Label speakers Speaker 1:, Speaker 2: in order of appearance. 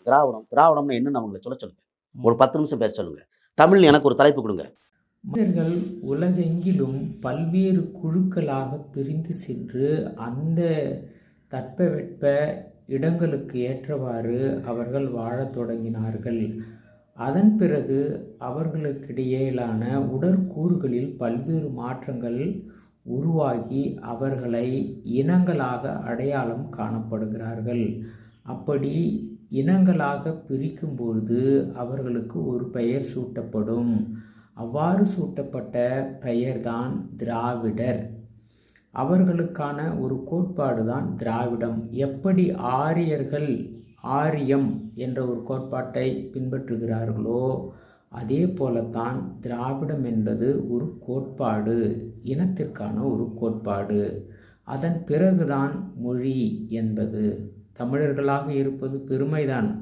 Speaker 1: திராவிடம்னு என்னன்னு அவங்கள சொல்லுங்க. ஒரு 10 நிமிஷம் பேச சொல்லுங்க. தமிழ் எனக்கு ஒரு தலைப்பு கொடுங்க.
Speaker 2: மனிதர்கள் உலகெங்கிலும் பல்வேறு குழுக்களாக பிரிந்து சென்று அந்த தட்பவெட்ப இடங்களுக்கு ஏற்றவாறு அவர்கள் வாழத் தொடங்கினார்கள். அதன் பிறகு அவர்களுக்கிடையிலான உடற்கூறுகளில் பல்வேறு மாற்றங்கள் உருவாகி அவர்களை இனங்களாக அடையாளம் காணப்படுகிறார்கள். அப்படி இனங்களாக பிரிக்கும்பொழுது அவர்களுக்கு ஒரு பெயர் சூட்டப்படும். அவ்வாறு சூட்டப்பட்ட பெயர்தான் திராவிடர். அவர்களுக்கான ஒரு கோட்பாடு தான் திராவிடம். எப்படி ஆரியர்கள் ஆரியம் என்ற ஒரு கோட்பாட்டை பின்பற்றுகிறார்களோ அதே போலத்தான் திராவிடம் என்பது ஒரு கோட்பாடு, இனத்திற்கான ஒரு கோட்பாடு. அதன் பிறகுதான் மொழி என்பது. தமிழர்களாக இருப்பது பெருமைதான்.